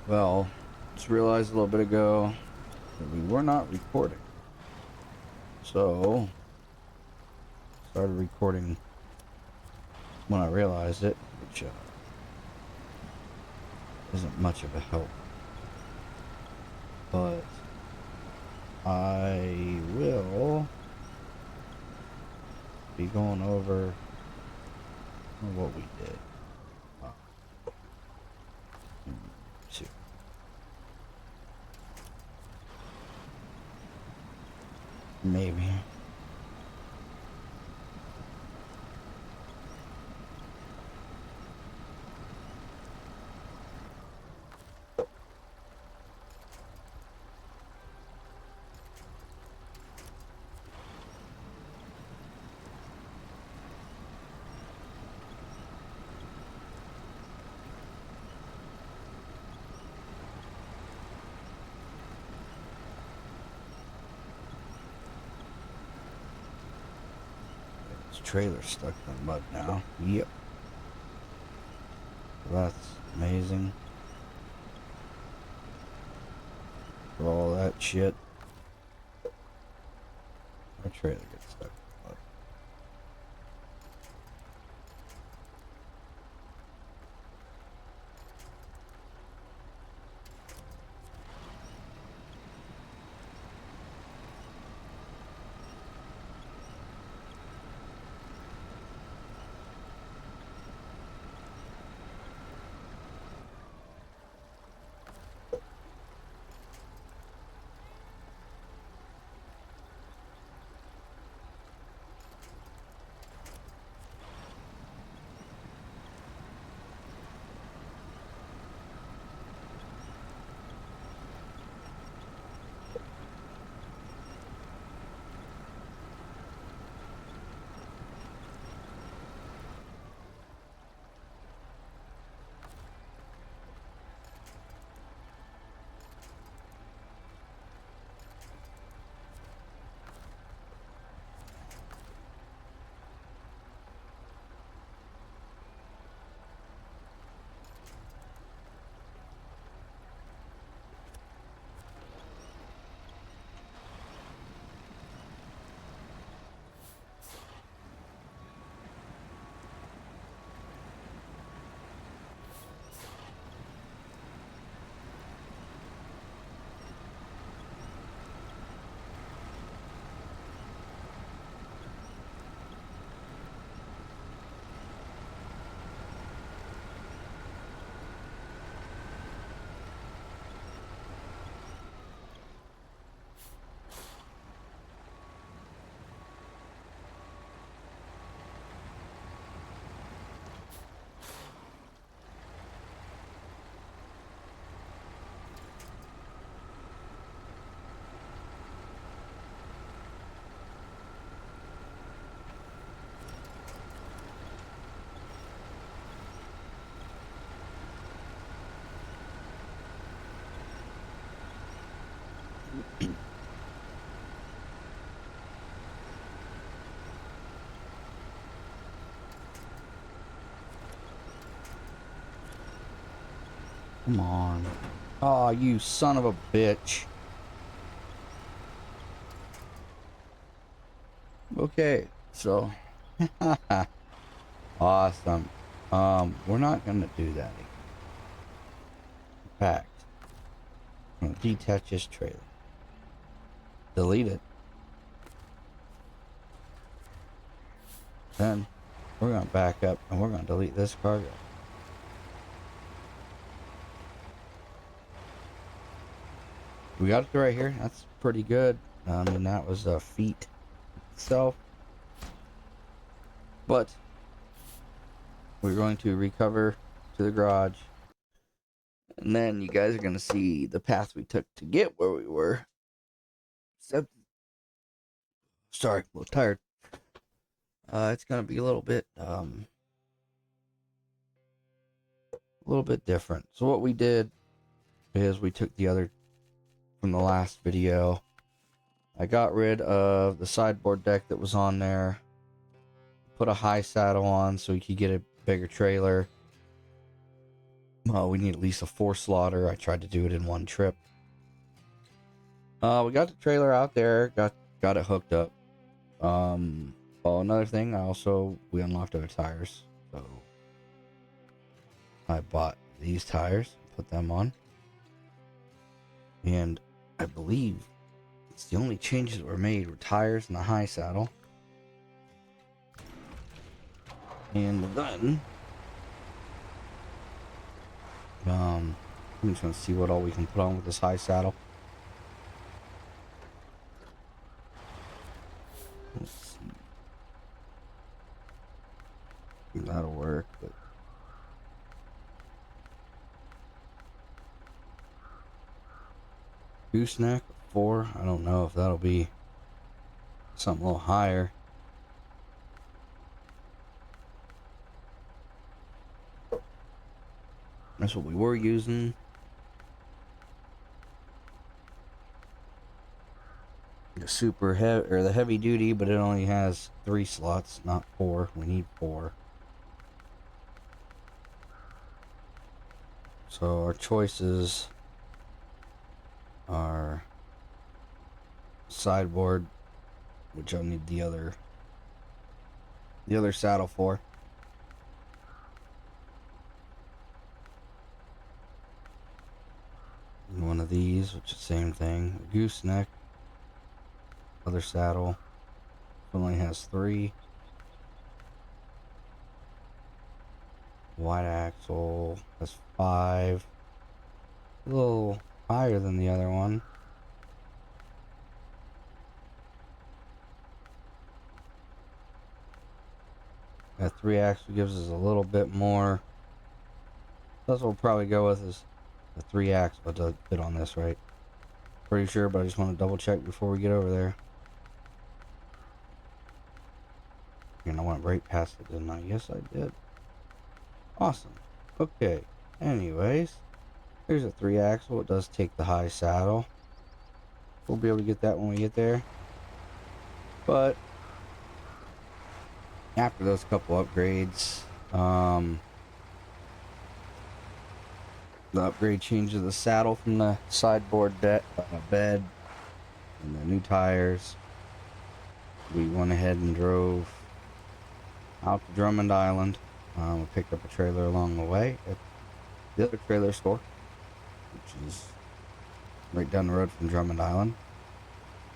Well, just realized a little bit ago that we were not recording. So, started recording when I realized it, which isn't much of a help. But I will be going over what we did. Let's see. Maybe. This trailer's stuck in the mud now. Yep. That's amazing. For all that shit. Our trailer gets stuck in the mud. Come on. Oh, you son of a bitch. Okay, so awesome. We're not gonna do that again. In fact, I'm gonna detach this trailer. Delete it. Then we're gonna back up and we're gonna delete this cargo. We got it right here. That's pretty good. I mean, that was a feat itself. But we're going to recover to the garage. And then you guys are going to see the path we took to get where we were. Except, sorry, a little tired. It's going to be a little bit different. So what we did is we took the other from the last video. I got rid of the sideboard deck that was on there. Put a high saddle on so we could get a bigger trailer. We need at least a 4 slaughter. I tried to do it in one trip. We got the trailer out there, got it hooked up. Well, another thing, we unlocked our tires, so I bought these tires, put them on, and I believe it's the only changes that were made were tires and the high saddle. And then I'm just gonna see what all we can put on with this high saddle. Let's see. That'll work, but gooseneck 4. I don't know if that'll be something a little higher. That's what we were using. The super heavy, or the heavy duty, but it only has 3 slots, not 4. We need 4. So our choices are sideboard, which I'll need the other saddle for. And one of these, which is the same thing. A gooseneck, other saddle, only has 3. Wide axle has 5. A little higher than the other one. That 3 axle gives us a little bit more. That's what we'll probably go with, is the 3 axle. It does fit on this, right? Pretty sure, but I just want to double check before we get over there. And I went right past it, didn't I? Yes, I did. Awesome. Okay. Anyways, here's a 3 axle. It does take the high saddle. We'll be able to get that when we get there. But after those couple upgrades, the upgrade changes the saddle from the sideboard bed and the new tires. We went ahead and drove out to Drummond Island. We picked up a trailer along the way at the other trailer store, which is right down the road from Drummond Island.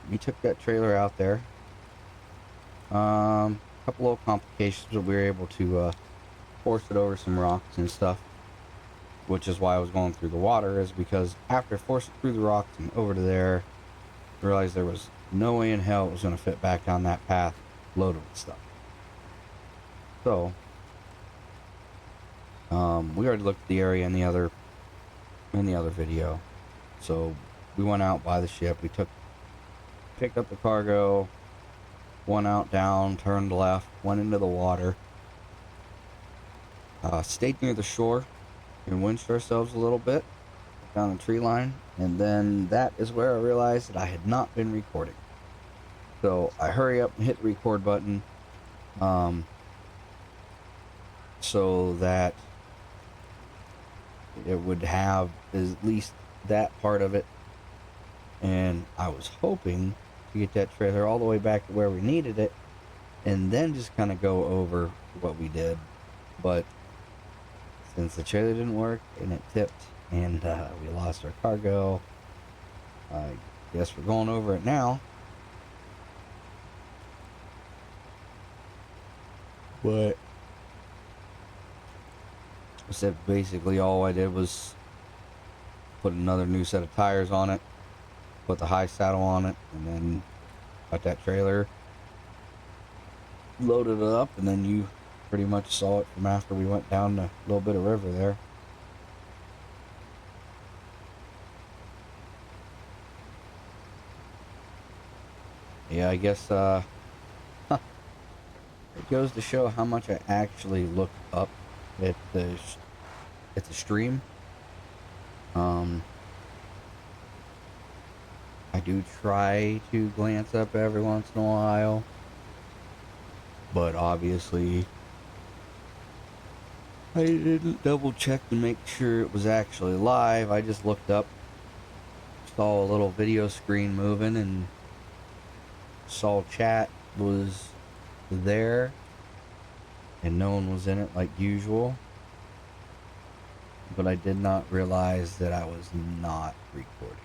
We took that trailer out there. A couple little complications, but we were able to force it over some rocks and stuff, which is why I was going through the water, is because after forcing through the rocks and over to there, I realized there was no way in hell it was going to fit back down that path loaded with stuff. So we already looked at the area in the other video. So we went out by the ship. We picked up the cargo, went out down, turned left, went into the water, stayed near the shore and winched ourselves a little bit down the tree line, and then that is where I realized that I had not been recording. So I hurry up and hit the record button, so that it would have at least that part of it. And I was hoping to get that trailer all the way back to where we needed it, and then just kind of go over what we did. But since the trailer didn't work and it tipped and we lost our cargo, I guess we're going over it now. But I said basically all I did was put another new set of tires on it, put the high saddle on it, and then got that trailer loaded it up, and then you pretty much saw it from after we went down the little bit of river there. Yeah, I guess it goes to show how much I actually look up at the stream. I do try to glance up every once in a while, but obviously I didn't double check to make sure it was actually live. I just looked up, saw a little video screen moving, and saw chat was there, and no one was in it like usual. But I did not realize that I was not recording.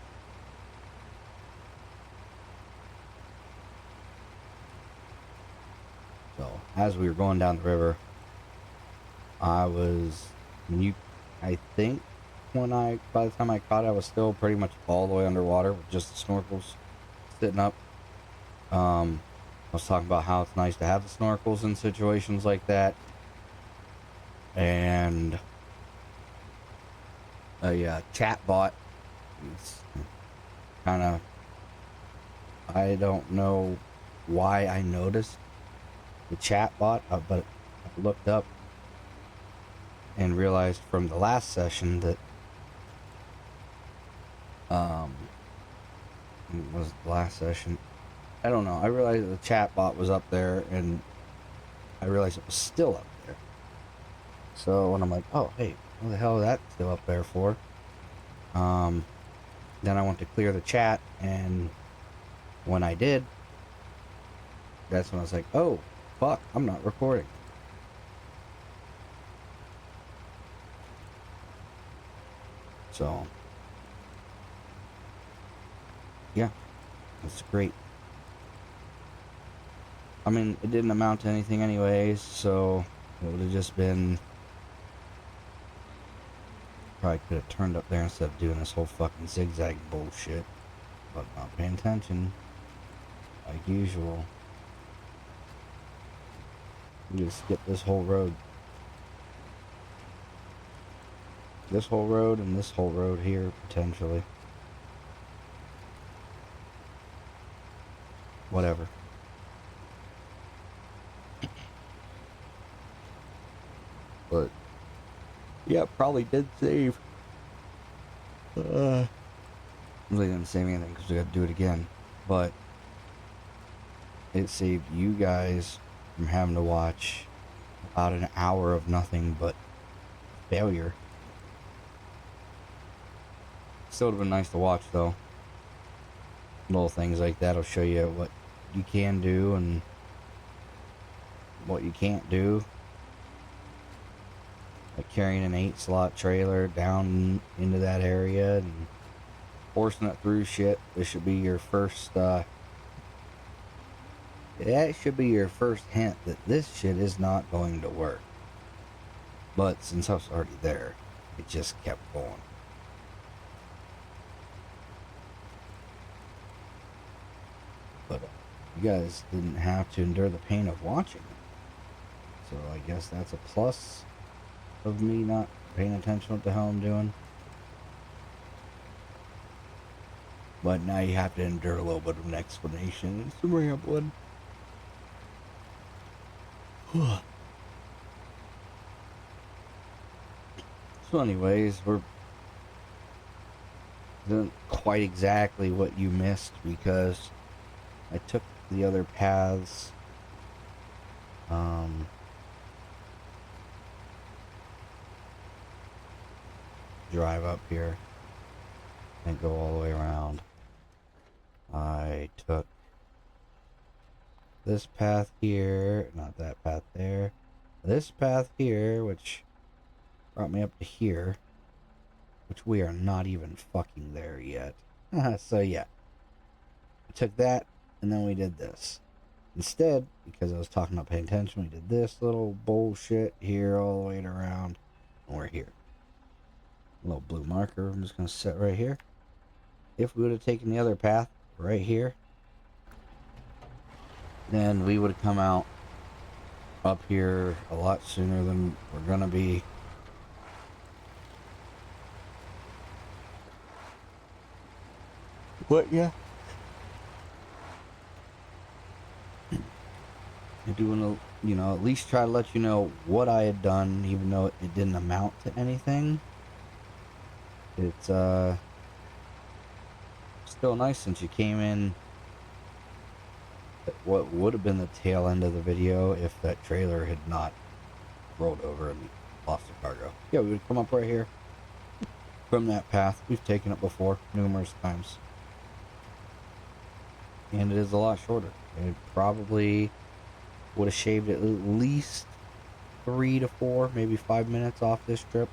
So, as we were going down the river, I think by the time I caught it, I was still pretty much all the way underwater with just the snorkels sitting up. I was talking about how it's nice to have the snorkels in situations like that. And a chat bot, it's kind of, I don't know why I noticed the chat bot, but I looked up and realized from the last session that was the last session, I don't know, I realized the chat bot was up there, and I realized it was still up there. So when I'm like, oh hey, what the hell is that still up there for? Then I went to clear the chat, and when I did, that's when I was like, oh fuck, I'm not recording. So yeah, that's great. I mean, it didn't amount to anything anyways, so it would have just been, probably could have turned up there instead of doing this whole fucking zigzag bullshit, but not paying attention like usual. You just skip this whole road, and this whole road here potentially. Whatever. But yeah, probably did save. Really didn't save anything because we got to do it again. But it saved you guys from having to watch about an hour of nothing but failure. Still would have been nice to watch though. Little things like that will show you what you can do and what you can't do. Like carrying an 8-slot trailer down into that area and forcing it through shit. This should be your first, that should be your first hint that this shit is not going to work. But since I was already there, it just kept going. But you guys didn't have to endure the pain of watching it. So I guess that's a plus of me not paying attention to what the hell I'm doing. But now you have to endure a little bit of an explanation and some rambling. So anyways, we're not quite exactly what you missed because I took the other paths. Drive up here and go all the way around. I took this path here, not that path there, this path here, which brought me up to here, which we are not even fucking there yet. So yeah, I took that and then we did this. Instead, because I was talking about paying attention, we did this little bullshit here all the way around, and we're here. A little blue marker I'm just going to set right here. If we would have taken the other path right here, then we would have come out up here a lot sooner than we're going to be. What, yeah? I do want to, at least try to let you know what I had done, even though it didn't amount to anything. It's, still nice since you came in at what would have been the tail end of the video if that trailer had not rolled over and lost the cargo. Yeah, we would come up right here from that path. We've taken it before numerous times. And it is a lot shorter. It probably would have shaved at least 3 to 4, maybe 5 minutes off this trip.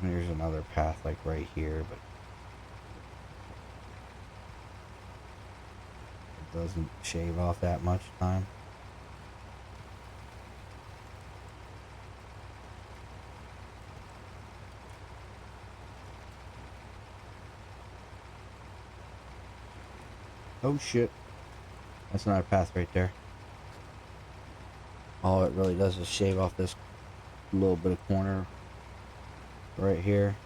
And there's another path like right here, but it doesn't shave off that much time. Oh shit. That's not a path right there. All it really does is shave off this little bit of corner right here.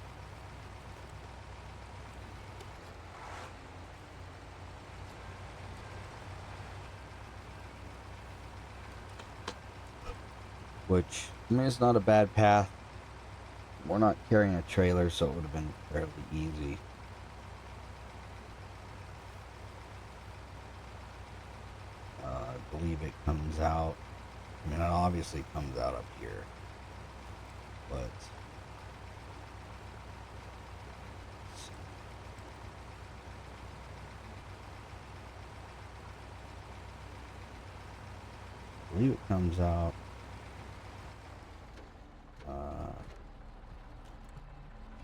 Which, I mean, it's not a bad path. We're not carrying a trailer, so it would have been fairly easy. I believe it comes out. I mean, it obviously comes out up here. But I believe it comes out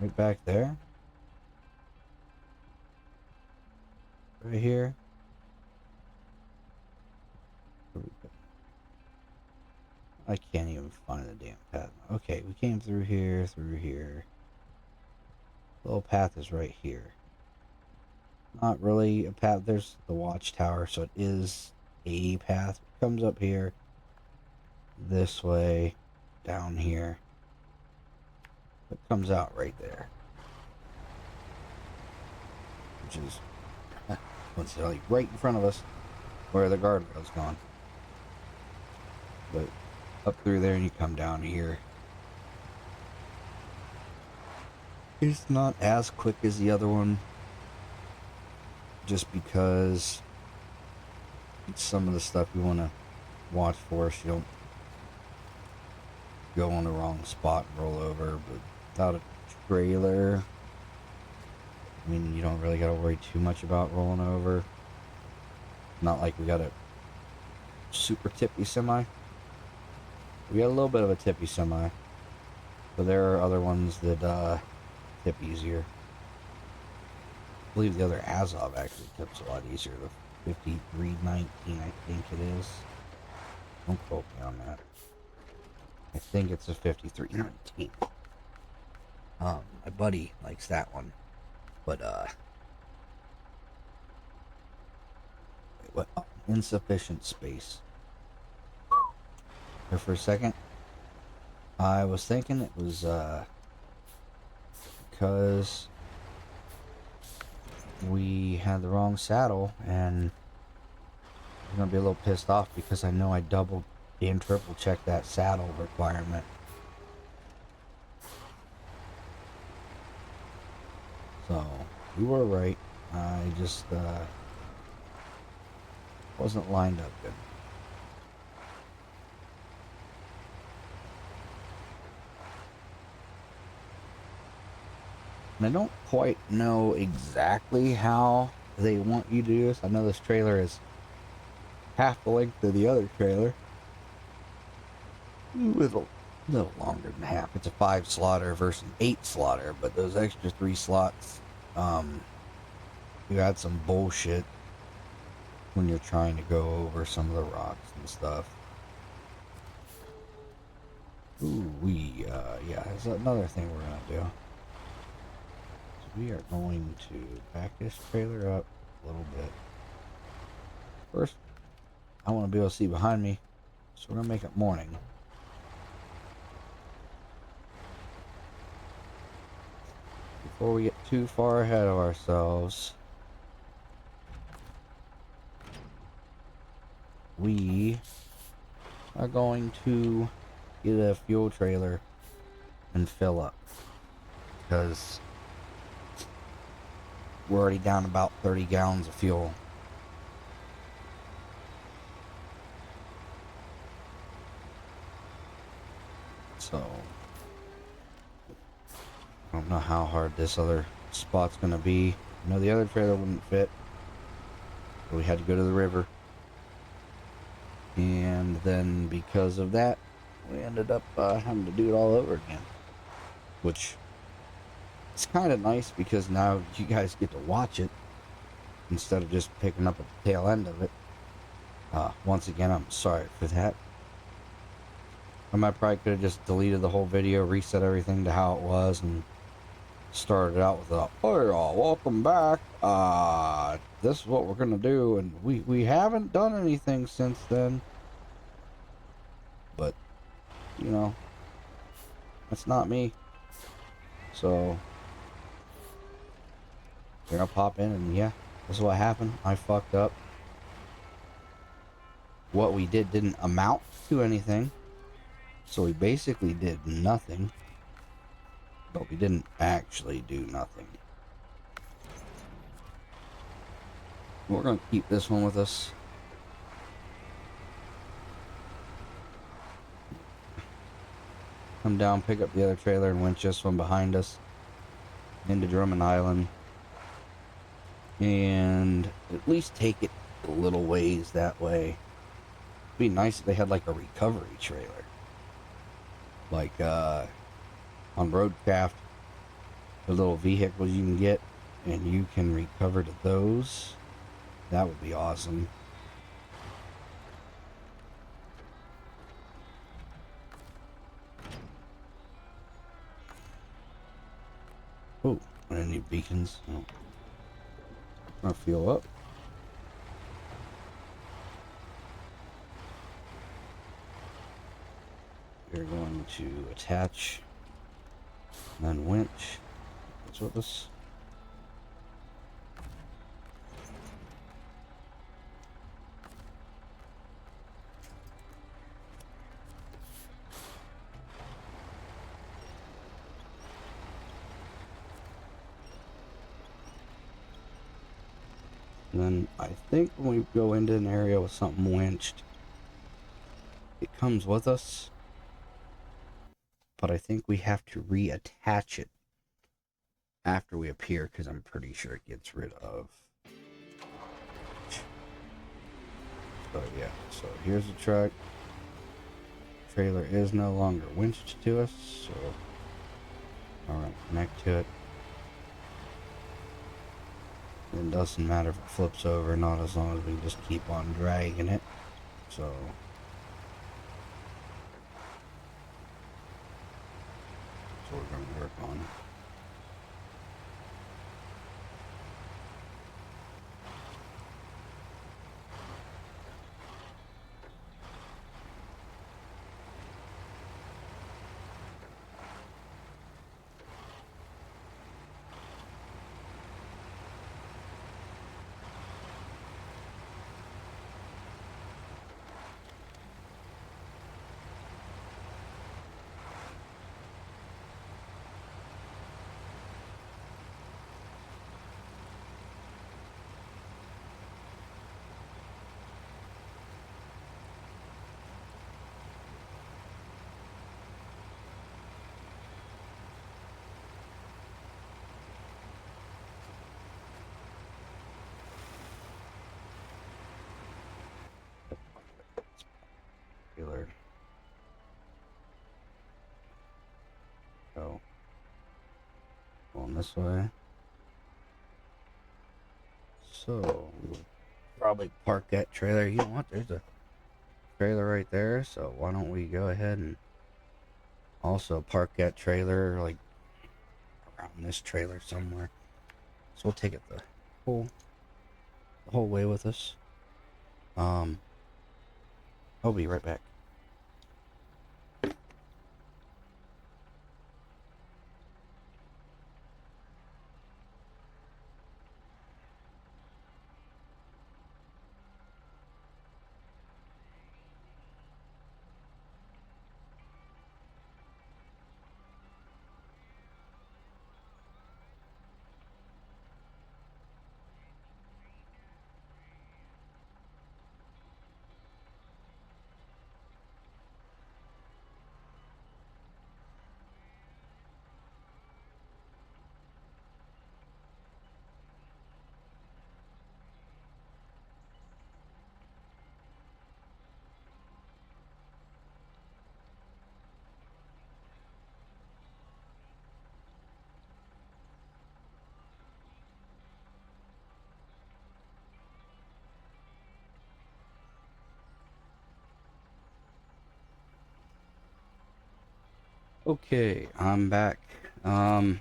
right back there. Right here. I can't even find the damn path. Okay, we came through here, through here. The little path is right here. Not really a path. There's the watchtower, so it is a path. It comes up here, this way, down here. It comes out right there. Which is, coincidentally, right in front of us, where the guardrail's gone. But up through there and you come down here. It's not as quick as the other one, just because it's some of the stuff you want to watch for, so you don't go on the wrong spot and roll over. But without a trailer, I mean, you don't really got to worry too much about rolling over. Not like we got a super tippy semi. We got a little bit of a tippy semi, but there are other ones that tip easier. I believe the other Azov actually tips a lot easier. The 5319, I think it is. Don't quote me on that. I think it's a 5319. My buddy likes that one, but what? Oh, insufficient space. There for a second, I was thinking it was because we had the wrong saddle, and I'm gonna be a little pissed off because I know I double and triple checked that saddle requirement. So we were right. I just wasn't lined up good. And I don't quite know exactly how they want you to do this. I know this trailer is half the length of the other trailer, with a little longer than half. It's a 5 slotter versus an 8 slotter, but those extra 3 slots, you add some bullshit when you're trying to go over some of the rocks and stuff. Ooh, yeah, that's another thing we're gonna do. So we are going to back this trailer up a little bit. First, I want to be able to see behind me, so we're gonna make it morning. Before we get too far ahead of ourselves, we are going to get a fuel trailer and fill up, because we're already down about 30 gallons of fuel. So I don't know how hard this other spot's gonna be. I know the other trailer wouldn't fit, so we had to go to the river. And then because of that, we ended up having to do it all over again. Which is kind of nice because now you guys get to watch it instead of just picking up at the tail end of it. Once again, I'm sorry for that. I probably could have just deleted the whole video, reset everything to how it was, and started out with a, "Hey y'all, welcome back. This is what we're gonna do," and we haven't done anything since then. But you know, that's not me. So they're gonna pop in, and yeah, this is what happened. I fucked up. What we did didn't amount to anything, so we basically did nothing. But we didn't actually do nothing. We're gonna keep this one with us. Come down, pick up the other trailer, and winch this one behind us into Drummond Island. And at least take it a little ways that way. It'd be nice if they had like a recovery trailer. Like on Roadcraft, the little vehicles you can get and you can recover to those. That would be awesome. Oh, I didn't need beacons. Oh. I'll fuel up. We're going to attach and then winch. What's with this? And then I think when we go into an area with something winched, it comes with us. But I think we have to reattach it after we appear, because I'm pretty sure it gets rid of. So yeah, so here's the truck. Trailer is no longer winched to us, so alright, connect to it. It doesn't matter if it flips over or not, as long as we just keep on dragging it. So that's what we're going to work on. Trailer. Go. Going this way. So we'll probably park that trailer. You know what? There's a trailer right there. So why don't we go ahead and also park that trailer like around this trailer somewhere. So we'll take it the whole way with us. I'll be right back. Okay, I'm back. And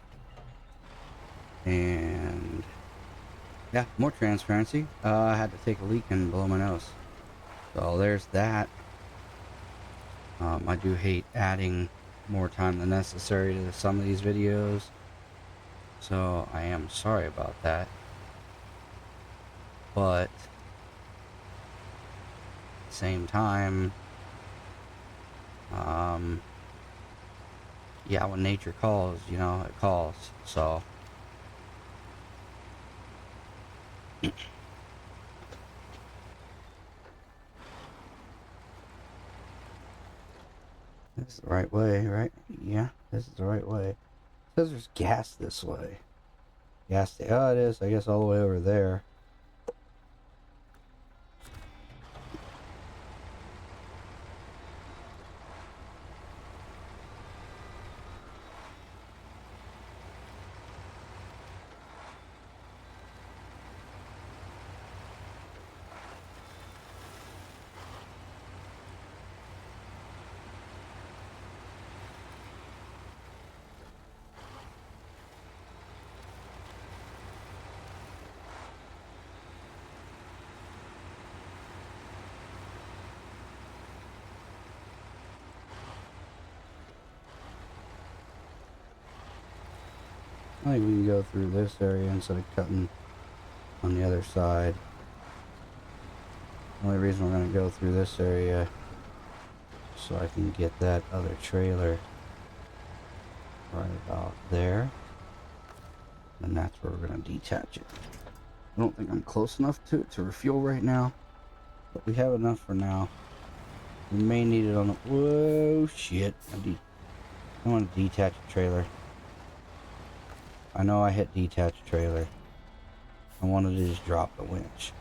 yeah, more transparency. I had to take a leak and blow my nose. So there's that. I do hate adding more time than necessary to some of these videos. So I am sorry about that. But at the same time, yeah, when nature calls, you know, it calls. So this is the right way, right? Yeah, this is the right way. It says there's gas this way. Gas, oh, it is, I guess, all the way over there. I think we can go through this area instead of cutting on the other side. The only reason we're going to go through this area so I can get that other trailer right about there. And that's where we're going to detach it. I don't think I'm close enough to it to refuel right now, but we have enough for now. We may need it on the... Whoa, shit. I want to detach a trailer. I know I hit detach trailer. I wanted to just drop the winch.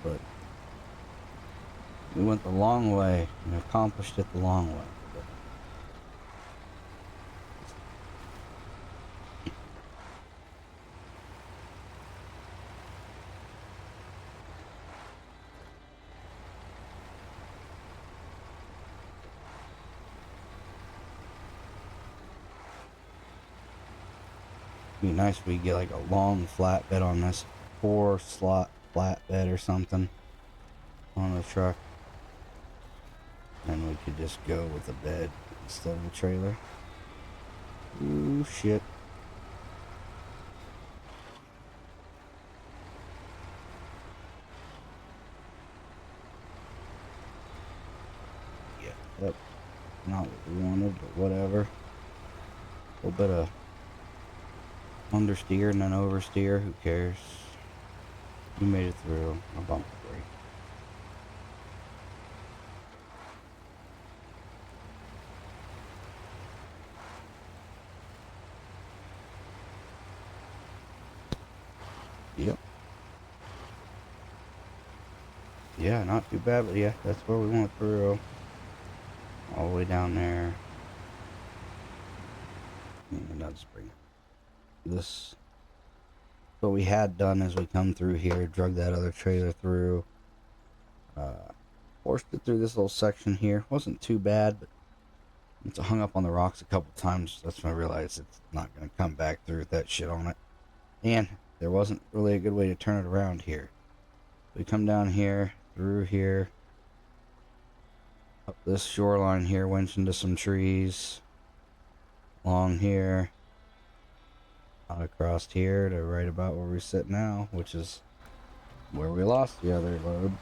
But we went the long way and accomplished it the long way. It'd be nice if we get like a long flatbed on this 4-slot flatbed or something on the truck. And we could just go with the bed instead of the trailer. Ooh, shit. Yeah, that's not what we wanted, but whatever. A little bit of understeer and then oversteer, who cares? We made it through. A bump break. Yep. Yeah, not too bad, but yeah, that's where we went through. All the way down there. And I'll just bring this. What we had done is we come through here, drug that other trailer through, forced it through this little section here. Wasn't too bad, but it's hung up on the rocks a couple times. That's when I realized it's not going to come back through with that shit on it. And there wasn't really a good way to turn it around here. We come down here, through here, up this shoreline here, winch into some trees, along here, out across here to right about where we sit now, which is where we lost the other load.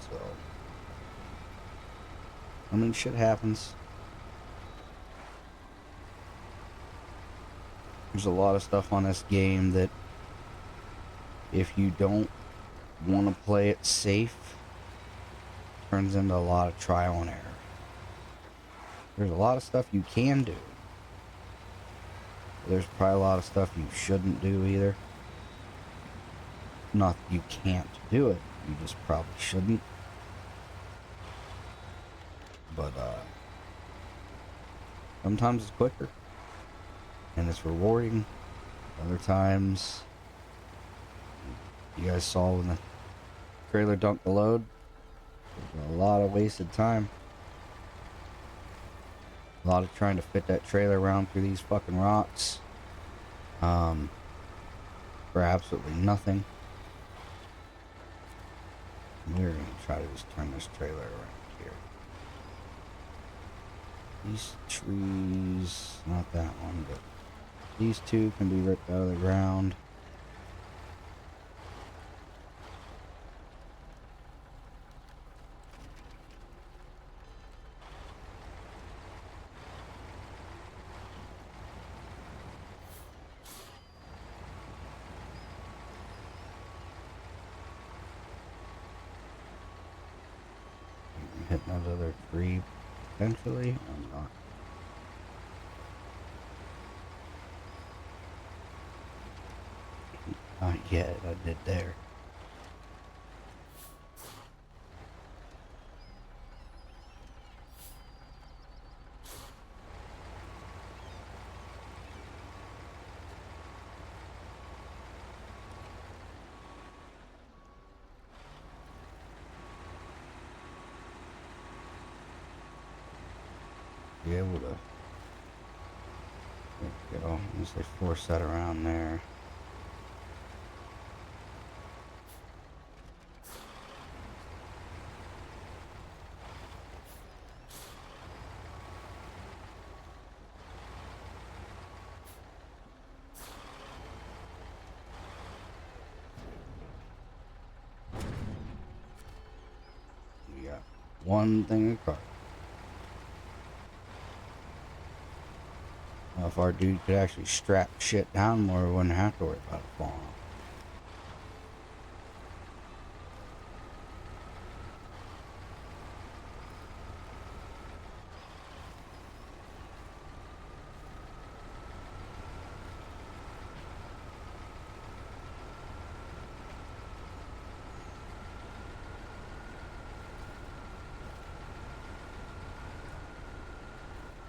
So, I mean, shit happens. There's a lot of stuff on this game that if you don't want to play it safe, turns into a lot of trial and error. There's a lot of stuff you can do. There's probably a lot of stuff you shouldn't do either. Not that you can't do it, you just probably shouldn't. But sometimes it's quicker and it's rewarding. Other times, you guys saw when the trailer dump the load. A lot of wasted time. A lot of trying to fit that trailer around through these fucking rocks. For absolutely nothing. We're gonna try to just turn this trailer around here. These trees, not that one, but these two can be ripped out of the ground. Hitting that other tree potentially or not. Not yet, I did there. Be able to, there we go, unless they force that around there. We got one thing of cargo. If our dude could actually strap shit down more, we wouldn't have to worry about it falling off.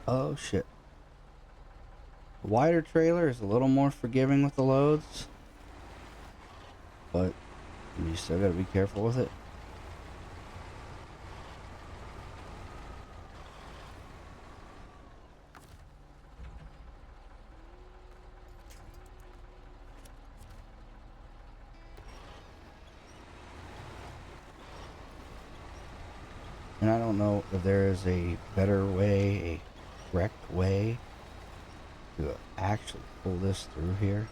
Oh shit. The wider trailer is a little more forgiving with the loads, but you still gotta be careful with it. And I don't know if there is a better way, a correct way to actually pull this through here.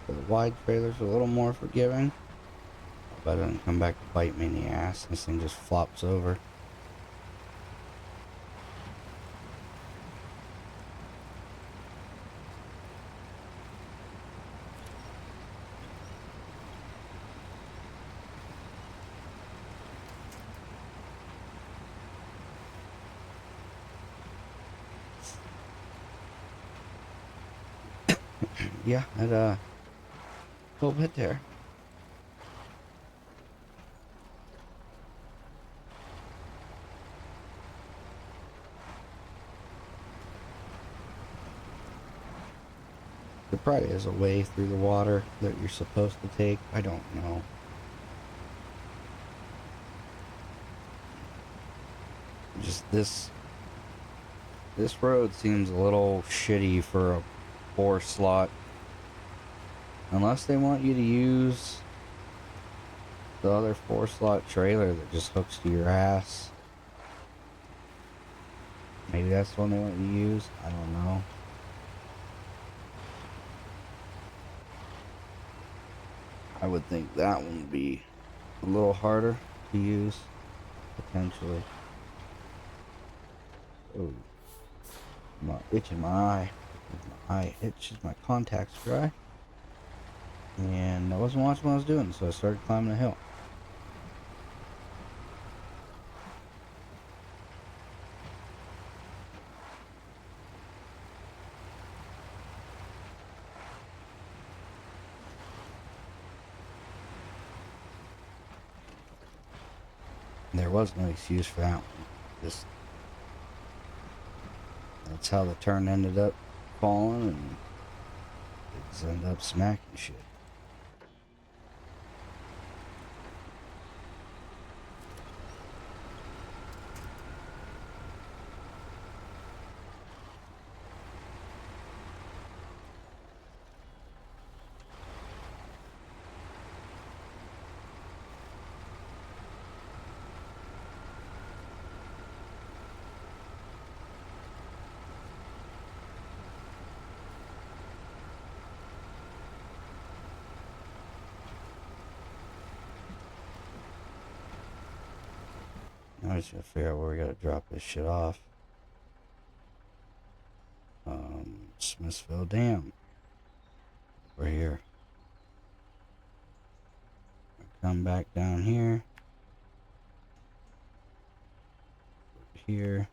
The wide trailer's a little more forgiving, but it doesn't come back to bite me in the ass. This thing just flops over. Yeah, that little bit there. There probably is a way through the water that you're supposed to take. I don't know. Just this road seems a little shitty for a 4-slot. Unless they want you to use the other 4-slot trailer that just hooks to your ass. Maybe that's the one they want you to use. I don't know. I would think that one would be a little harder to use, potentially. Oh, I'm itching my eye. My eye itches, my contacts dry. And I wasn't watching what I was doing, so I started climbing the hill. There was no excuse for that one. Just that's how the turn ended up falling, and it just ended up smacking shit. Now I just gotta figure out where we gotta drop this shit off. Smithville Dam. We're here. Come back down here. Here.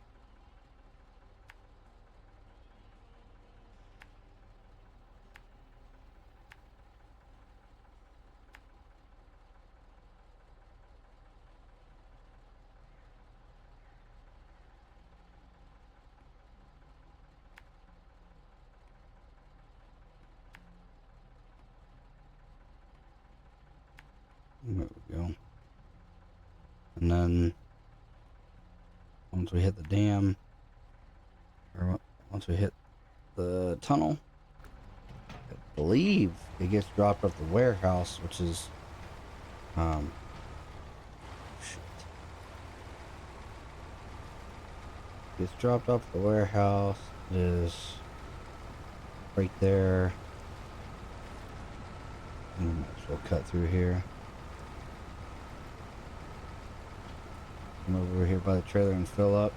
There we go. And then once we hit the dam, or once we hit the tunnel, I believe it gets dropped off the warehouse, which is shit. Gets dropped off the warehouse. It is right there. We might as well cut through here. Come over here by the trailer and fill up.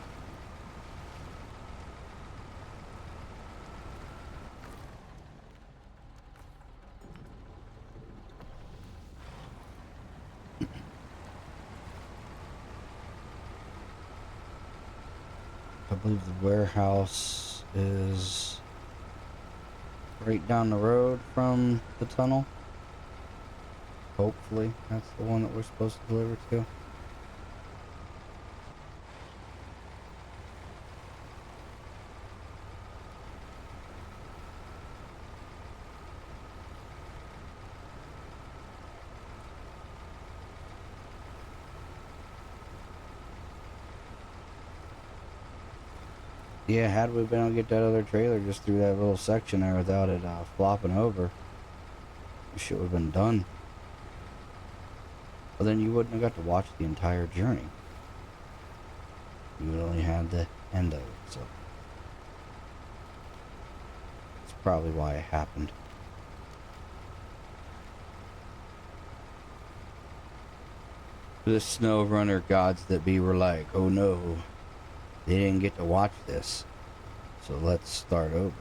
I believe the warehouse is right down the road from the tunnel. Hopefully that's the one that we're supposed to deliver to. Yeah, had we been able to get that other trailer just through that little section there without it flopping over, shit would have been done. But then you wouldn't have got to watch the entire journey. You would only had the end of it, so that's probably why it happened. The SnowRunner gods that be were like, oh no, they didn't get to watch this, so let's start over.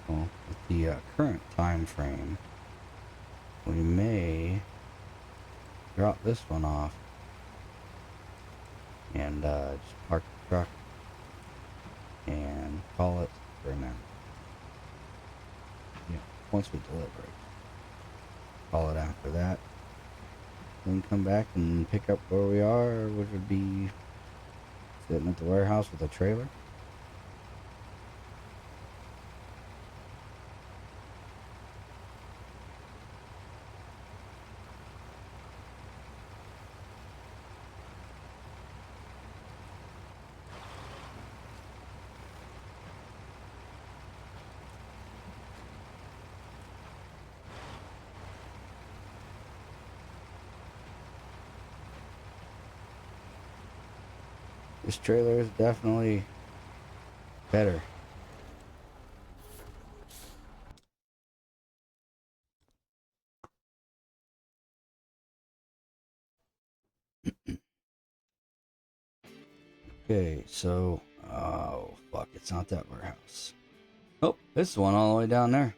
Well, with the current time frame, we may drop this one off and just park the truck and call it for now. Yeah, once we deliver it, call it after that. Then come back and pick up where we are, which would be sitting at the warehouse with a trailer. This trailer is definitely better. Okay, so, oh fuck, it's not that warehouse. Oh, this one all the way down there.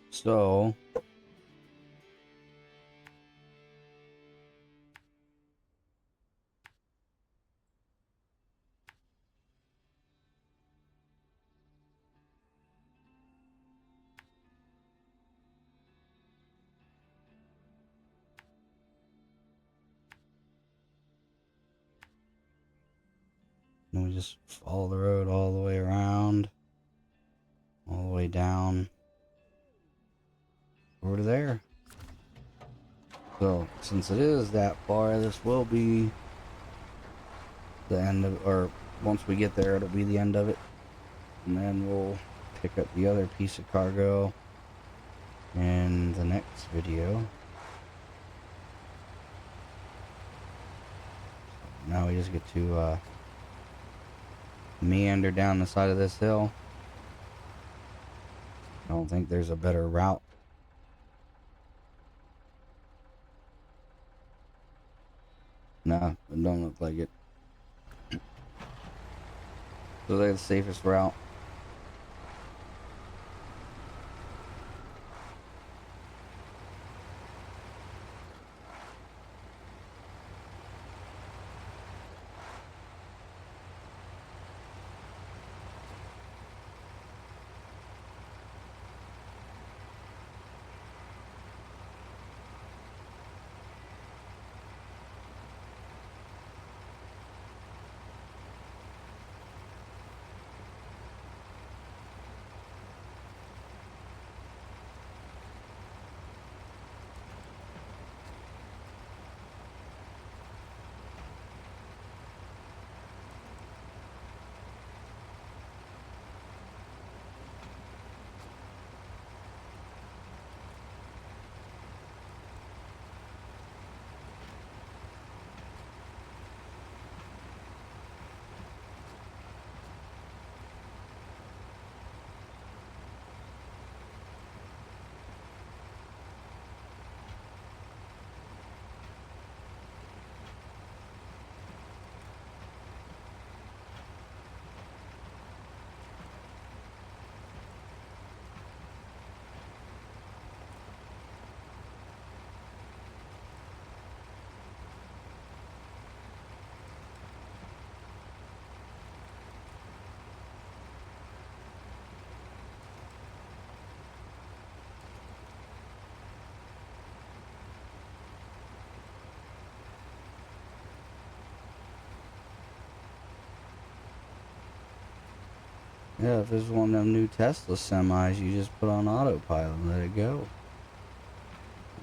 So, then we just follow the road all the way around, all the way down over to there. So, since it is that far, this will be the end of, or once we get there, it'll be the end of it. And then we'll pick up the other piece of cargo in the next video. Now we just get to meander down the side of this hill. I don't think there's a better route. Nah, it don't look like it. So that's the safest route. Yeah, if it's one of them new Tesla semis, you just put on autopilot and let it go.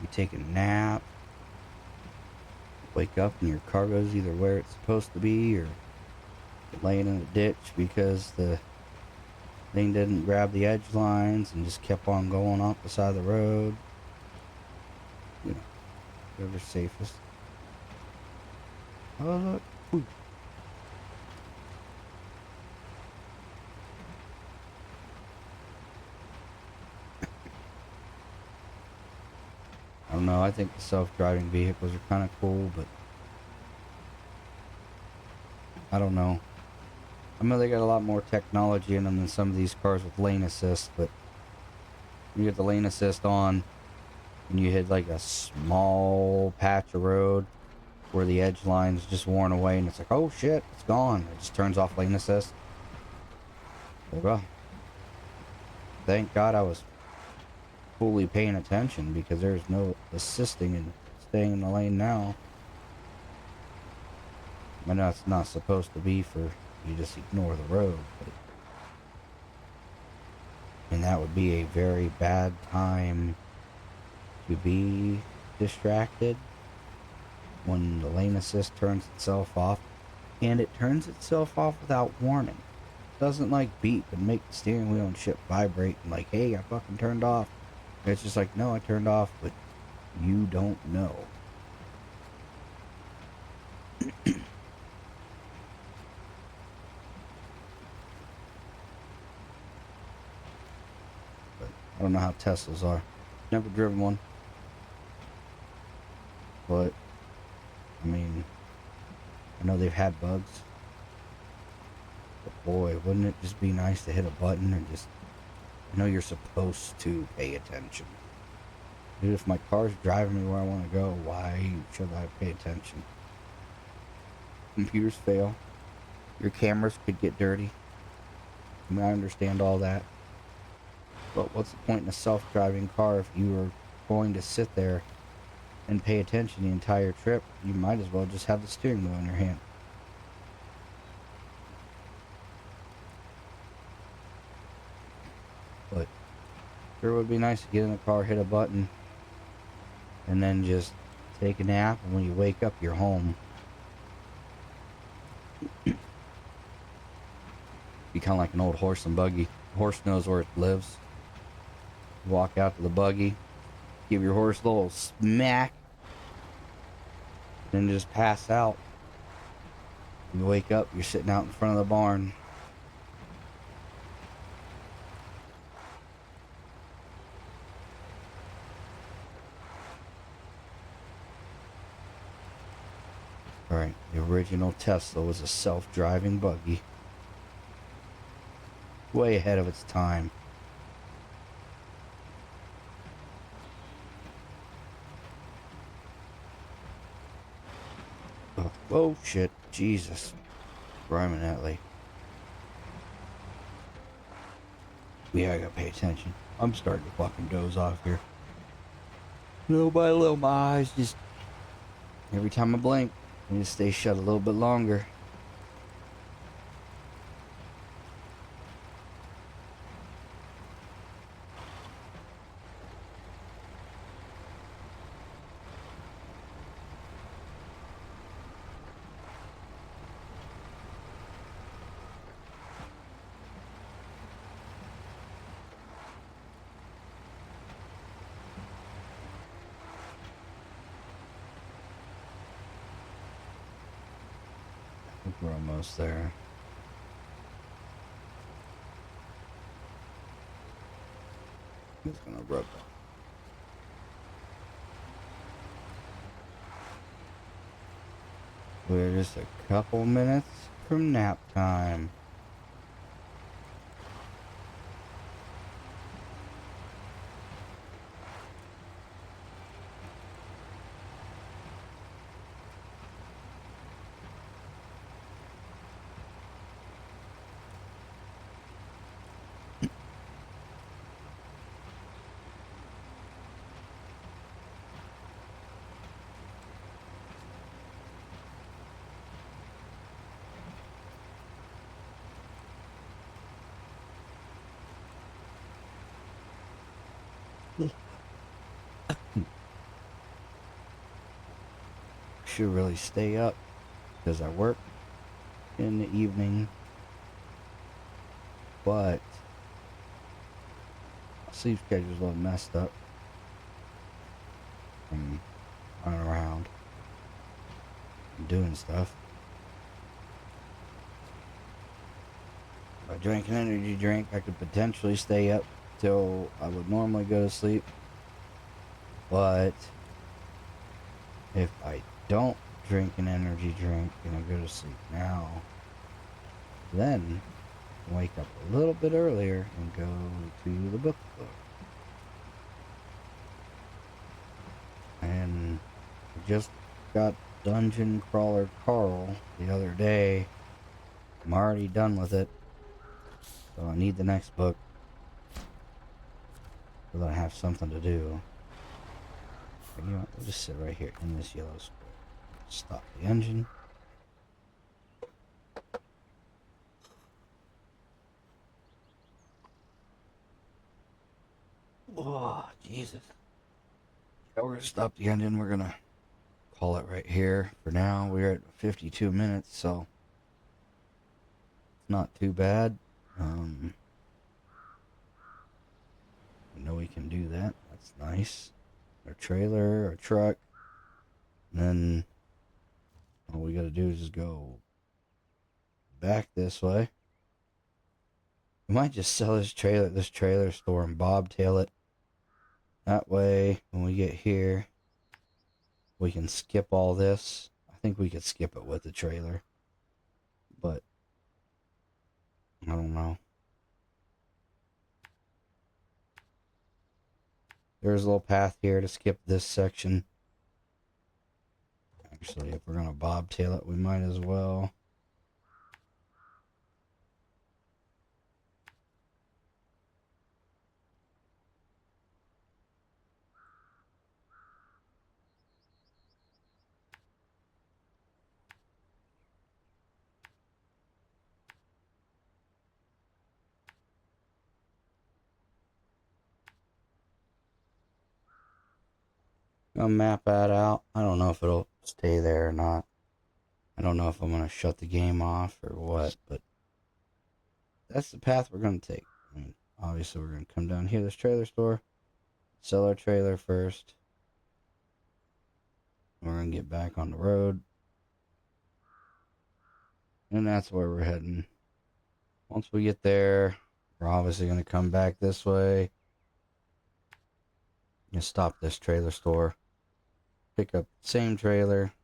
You take a nap, wake up and your cargo's either where it's supposed to be or laying in a ditch because the thing didn't grab the edge lines and just kept on going off the side of the road. You know, whatever's safest. Oh, look. Ooh. I don't know, I think the self-driving vehicles are kind of cool, but I don't know. I mean, they got a lot more technology in them than some of these cars with lane assist, but you get the lane assist on and you hit like a small patch of road where the edge line's just worn away and it's like, oh shit, it's gone. It just turns off lane assist. Well, thank God I was fully paying attention because there's no assisting and staying in the lane now. I know it's not supposed to be for you just ignore the road, but and that would be a very bad time to be distracted when the lane assist turns itself off, and it turns itself off without warning. It doesn't like beep and make the steering wheel and shit vibrate and like, hey, I fucking turned off. It's just like, no, I turned off, but you don't know. I don't know how Teslas are. Never driven one. But, I mean, I know they've had bugs. But boy, wouldn't it just be nice to hit a button and just, I know you're supposed to pay attention. Dude, if my car's driving me where I want to go, why should I pay attention? Computers fail. Your cameras could get dirty. I mean, I understand all that. But what's the point in a self-driving car if you are going to sit there and pay attention the entire trip? You might as well just have the steering wheel in your hand. But sure would be nice to get in the car, hit a button, and then just take a nap, and when you wake up, you're home. Be kind of like an old horse and buggy. The horse knows where it lives. You walk out to the buggy, give your horse a little smack, then just pass out. You wake up, you're sitting out in front of the barn. Alright, the original Tesla was a self-driving buggy. Way ahead of its time. Oh shit, Jesus. Permanently. Yeah, I gotta pay attention. I'm starting to fucking doze off here. Little by little, my eyes just... Every time I blink, I just stay shut a little bit longer. I think we're almost there. I'm just gonna rub that. We're just a couple minutes from nap time. Should really stay up because I work in the evening, but my sleep schedule's a little messed up. I'm running around and doing stuff. If I drank an energy drink, I could potentially stay up till I would normally go to sleep. But if I don't drink an energy drink and I go to sleep now, then I wake up a little bit earlier and go to the book club. And I just got Dungeon Crawler Carl the other day. I'm already done with it, so I need the next book so that I have something to do. And you know what, we'll just sit right here in this yellow square. Stop the engine. Oh, Jesus. Yeah, we're gonna stop the engine. We're gonna call it right here for now. We're at 52 minutes, so it's not too bad. We know we can do that. That's nice. Our trailer, our truck, and then all we gotta do is just go back this way. We might just sell this trailer store and bobtail it. That way, when we get here, we can skip all this. I think we could skip it with the trailer, but I don't know. There's a little path here to skip this section. Actually, if we're gonna bobtail it, we might as well. I'll map that out. I don't know if it'll stay there or not. I don't know if I'm gonna shut the game off or what, but that's the path we're gonna take. I mean, obviously we're gonna come down here, this trailer store, sell our trailer first. We're gonna get back on the road, and that's where we're heading. Once we get there, we're obviously gonna come back this way and stop this trailer store, pick up the same trailer,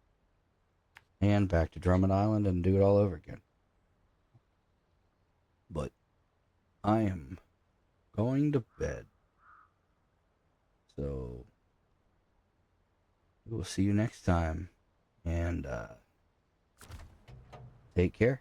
and back to Drummond Island and do it all over again. But I am going to bed. So we'll see you next time. And take care.